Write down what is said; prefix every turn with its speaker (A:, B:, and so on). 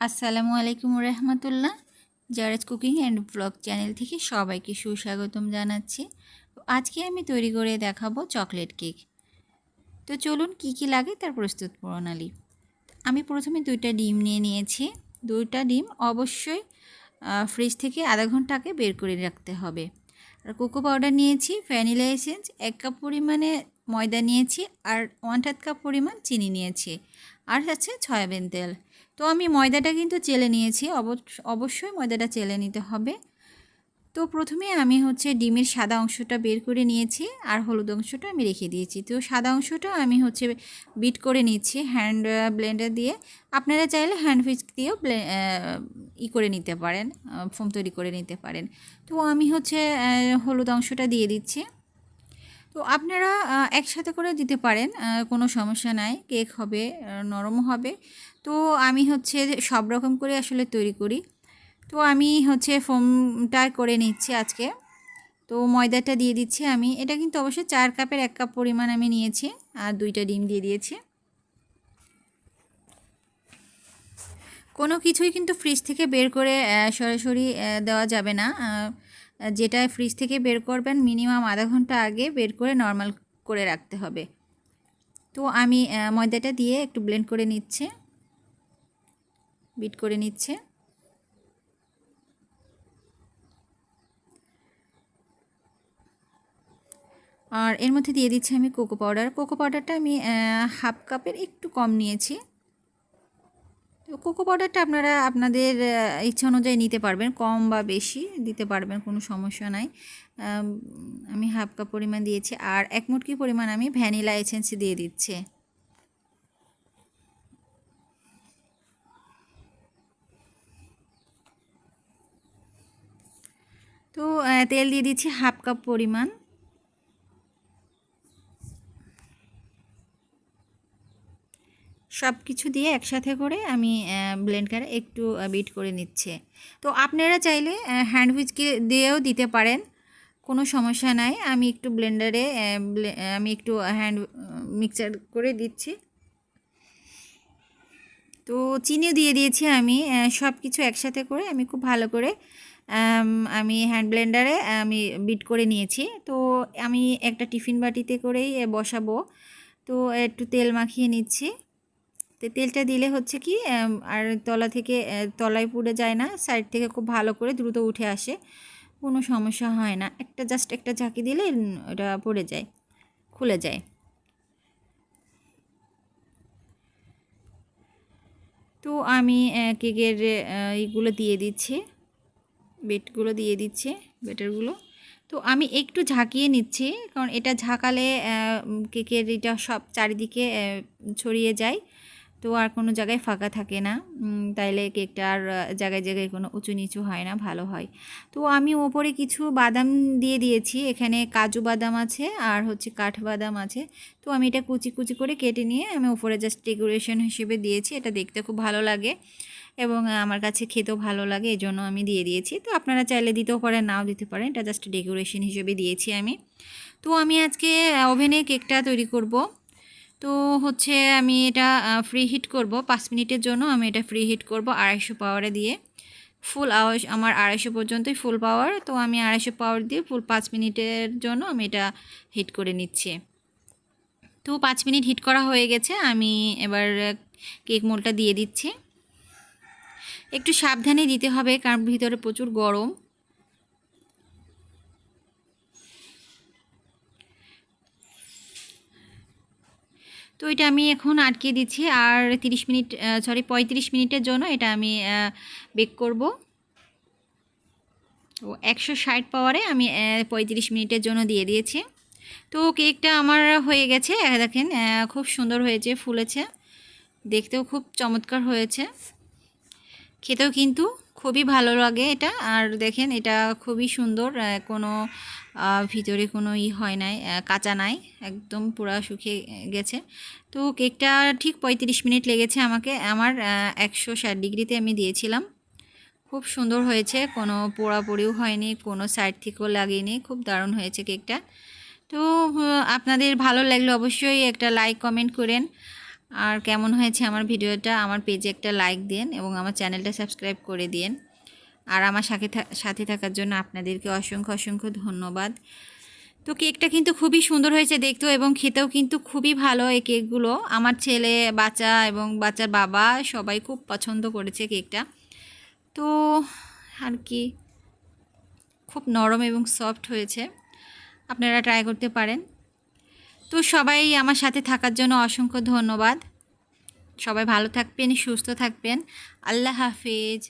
A: আসসালামু আলাইকুম রহমতুল্লাহ। জারাজ cooking and blog channel থেকে সবাইকে সুস্বাগতম জানাচ্ছি। তো আজকে আমি তৈরি করে দেখাবো চকলেট কেক। তো চলুন কি কি লাগে তার প্রস্তুত প্রণালী। আমি প্রথমে 2টা ডিম নিয়ে নিয়েছি। 2টা ডিম অবশ্যই ফ্রিজ থেকে আধা ঘন্টা আগে বের করে রাখতে হবে। আর কোকো পাউডার নিয়েছি, ভ্যানিলা এসেন্স, 1 কাপ পরিমাণে ময়দা নিয়েছি, আর 1/2 কাপ পরিমাণ চিনি নিয়েছি, আর আছে সয়াবিন তেল। তো আমি ময়দাটা কিন্তু চেলে নিয়েছি, অবশ্যই ময়দাটা চেলে নিতে হবে। তো প্রথমে আমি ডিমের সাদা অংশটা বের করে নিয়েছি, আর হলুদ অংশটা আমি রেখে দিয়েছি। তো সাদা অংশটা আমি বিট করে নিচ্ছি হ্যান্ড ব্লেন্ডার দিয়ে। আপনারা চাইলে হ্যান্ড হুইস্ক দিয়েও করে নিতে পারেন, ফোম তৈরি করে নিতে পারেন। তো আমি হলুদ অংশটা দিয়ে দিচ্ছি। তো আপনারা একসাথে করে দিতে পারেন, কোনো সমস্যা নাই, কেক হবে, নরম হবে। তো আমি সব রকম করে আসলে তৈরি করি। তো আমি ফোমটা করে নিচ্ছি আজকে। তো ময়দাটা দিয়ে দিচ্ছি আমি। এটা কিন্তু অবশ্যই 4 কাপের 1 কাপ পরিমাণ আমি নিয়েছি, আর 2টা ডিম দিয়ে দিয়েছি। কোনো কিছুই কিন্তু ফ্রিজ থেকে বের করে সরাসরি দেওয়া যাবে না। যেটা ফ্রিজ থেকে বের করবেন মিনিমাম আধা ঘন্টা আগে বের করে নর্মাল করে রাখতে হবে। তো আমি ময়দাটা দিয়ে একটু ব্লেন্ড করে নিচ্ছে, বিট করে নিচ্ছে। আর এর মধ্যে দিয়ে দিচ্ছি আমি কোকো পাউডার। কোকো পাউডারটা আমি হাফ কাপের একটু কম নিয়েছি। তো কোকো পাউডারটা আপনারা আপনাদের ইচ্ছা অনুযায়ী নিতে পারবেন, কম বা বেশি দিতে পারবেন, কোনো সমস্যা নাই। আমি হাফ কাপ পরিমাণ দিয়েছি, আর 1 মুটকি পরিমাণ আমি ভ্যানিলা এসেন্স দিয়ে দিচ্ছি। তো তেল দিয়ে দিচ্ছি হাফ কাপ পরিমাণ। সব কিছু দিয়ে একসাথে করে আমি ব্লেন্ড করে একটু বিট করে নিচ্ছে। তো আপনারা চাইলে হ্যান্ড হুইস্ক দিয়েও দিতে পারেন, কোনো সমস্যা নাই। আমি একটু ব্লেন্ডারে আমি একটু হ্যান্ড মিক্সার করে দিচ্ছি। তো চিনি দিয়ে দিয়েছি আমি। সব কিছু একসাথে করে আমি খুব ভালো করে আমি হ্যান্ড ব্লেন্ডারে আমি বিট করে নিয়েছি। তো আমি একটা টিফিন বাটিতে করেই বসাবো। তো একটু তেল মাখিয়ে নিচ্ছি। তো তেলটা দিলে কি আর তলা থেকে তলায় পুড়ে যায় না, সাইড থেকে খুব ভালো করে দ্রুত উঠে আসে, কোনো সমস্যা হয় না। জাস্ট একটা ঝাঁকি দিলে ওটা পড়ে যায়, খুলে যায়। তো আমি কেকের এইগুলো দিয়ে দিচ্ছি, বেটগুলো দিয়ে দিচ্ছি, বেটারগুলো। তো আমি একটু ঝাঁকিয়ে নিচ্ছি, কারণ এটা ঝাঁকালে কেকের এটা সব চারিদিকে ছড়িয়ে যায়, তো আর কোনো জায়গায় ফাঁকা থাকে না। তাইলে কেকটা আর জায়গায় জায়গায় কোনো উঁচু নিচু হয় না, ভালো হয়। তো আমি ওপরে কিছু বাদাম দিয়ে দিয়েছি, এখানে কাজু বাদাম আছে আর কাঠবাদাম আছে। তো আমি এটা কুচি কুচি করে কেটে নিয়ে আমি ওপরে জাস্ট ডেকোরেশন হিসেবে দিয়েছি। এটা দেখতে খুব ভালো লাগে এবং আমার কাছে খেতেও ভালো লাগে, এই জন্য আমি দিয়ে দিয়েছি। তো আপনারা চাইলে দিতেও পারেন, নাও দিতে পারেন, এটা জাস্ট ডেকোরেশন হিসেবে দিয়েছি আমি। তো আমি আজকে ওভেনে কেকটা তৈরি করব। তো আমি এটা ফ্রি হিট করব 5 মিনিটের জন্য। আমি এটা ফ্রি হিট করব 250 পাওয়ারে দিয়ে। ফুল আওয়াজ আমার 250 পর্যন্তই ফুল পাওয়ার। তো আমি 250 পাওয়ার দিয়ে ফুল 5 মিনিটের জন্য আমি এটা হিট করে নিচ্ছি। তো 5 মিনিট হিট করা হয়ে গেছে। আমি এবার কেক মোল্ডটা দিয়ে দিচ্ছি। একটু সাবধানে দিতে হবে, কারণ ভিতরে প্রচুর গরম। তো এটা আমি এখন আটকে দিচ্ছি, আর 35 মিনিটের জন্য এটা আমি বেক করব। তো 160 পাওয়ারে আমি 35 মিনিটের জন্য দিয়ে দিয়েছি। তো কেকটা আমার হয়ে গেছে, দেখেন খুব সুন্দর হয়েছে, ফুলেছে, দেখতেও খুব চমৎকার হয়েছে, খেতেও কিন্তু খুবই ভালো লাগে এটা। আর দেখেন এটা খুবই সুন্দর, কোনো ভিতরে কোনো হয় নাই, কাঁচা নাই, একদম পুরা শুকিয়ে গেছে। তো কেকটা ঠিক 35 মিনিট লেগেছে আমাকে, আমার 160 ডিগ্রিতে আমি দিয়েছিলাম। খুব সুন্দর হয়েছে, কোনো পোড়াপোড়িও হয়নি, কোনো সাইড থেকেও লাগেনি, খুব দারুণ হয়েছে কেকটা। তো আপনাদের ভালো লাগলে অবশ্যই একটা লাইক কমেন্ট করেন, আর কেমন হয়েছে আমার ভিডিওটা, আমার পেজে একটা লাইক দিন এবং আমার চ্যানেলটা সাবস্ক্রাইব করে দিন। আর আমার সাথে থাকার জন্য আপনাদেরকে অসংখ্য অসংখ্য ধন্যবাদ। তো কেকটা কিন্তু খুবই সুন্দর হয়েছে দেখতেও এবং খেতেও কিন্তু খুবই ভালো এই কেকগুলো। আমার ছেলে, বাচ্চা এবং বাচ্চার বাবা সবাই খুব পছন্দ করেছে কেকটা। তো আর কি খুব নরম এবং সফট হয়েছে, আপনারা ট্রাই করতে পারেন। তো সবাই আমার সাথে থাকার জন্য অসংখ্য ধন্যবাদ। সবাই ভালো থাকবেন, সুস্থ থাকবেন। আল্লাহ হাফেজ।